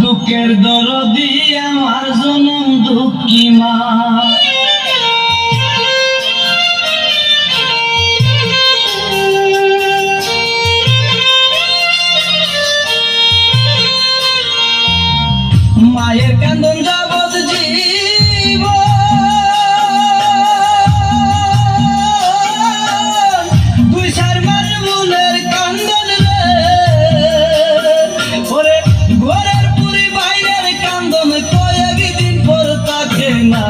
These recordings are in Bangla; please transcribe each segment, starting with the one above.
দুঃখের দরদি আমার জনম দুঃখী মা। মায়ের কান্দন যাবত জীব দুই চার মাস মনের কান্দন রে ঘরের পুরি বাইরের কান্দন কয়েকদিন পর থাকে না।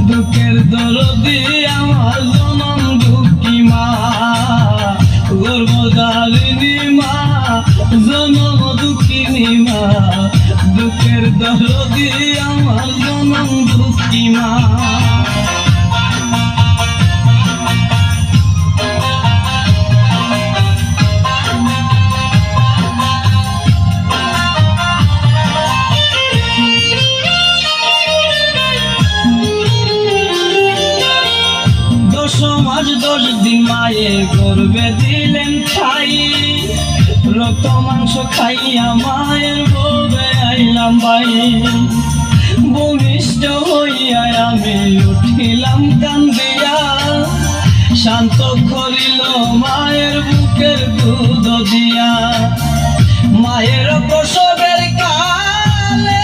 দুঃখের দরদি আমার জনম দুঃখী মা, গর্ভধারিণী মা, জনম দুঃখিনী মা। দুঃখের দরদি আমার জনম দুঃখী মা। মাস 10 দিন মায়ে গর্ভে দিলেন খাই, রক্ত মাংস খাইয়া মায়ের গর্ভে আইলাম ভাই। ভূমিষ্ঠ হইয়া আমি উঠিলাম কান্দিয়া, শান্ত করিল মায়ের বুকের দুধ দিয়া। মায়ের প্রসবের কালে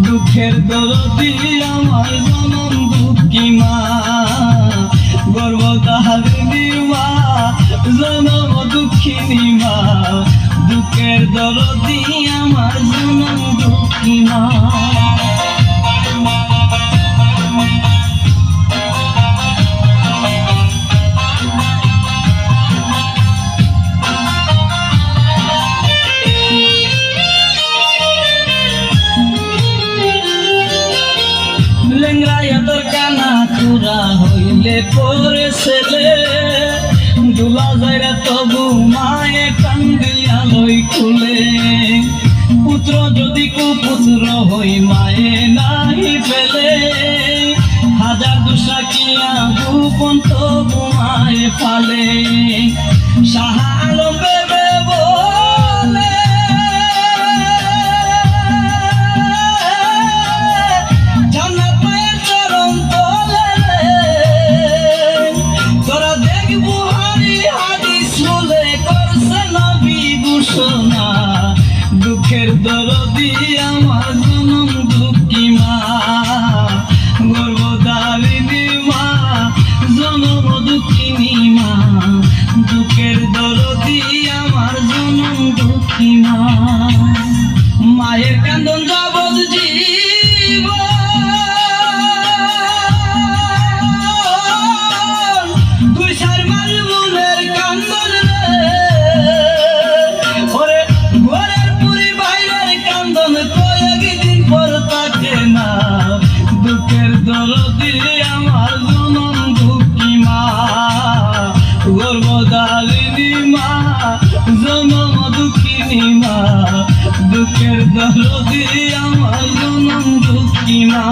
দুঃখের দরদি আমার জনম দুঃখী মা, গর্ভধারিণী মা, জনম দুঃখিনী মা। দুঃখের দরদি আমার জনম দুঃখী মা। খুরা হইলে পরে ছেলে দুলা যাইরা তবু মায়ে কান্দিয়া লই খুলে। পুত্র যদি কুপুত্র হই মায়ে নাহি পেলে, হাজার দুষা কিয়া গোপন তবু মায়ে ফালে। সাহা আলম বেবে বলে দুঃখের দরদি আমার জনম দুঃখী মা, গর্ভধারিণী মা, জনম দুঃখিনী মা। দুঃখের দরদি আমার জনম দুঃখী মা। মায়ের কান্দন যাবত জীব দুই চার মাস মনের কান্দন কয়েকদিন পর থাকে না। দুঃখের দরদি আমার জনম দুঃখী মা, গর্ভধারিণী মা, জনম দুঃখিনী মা। দুঃখের দরদি আমার জনম দুঃখী মা।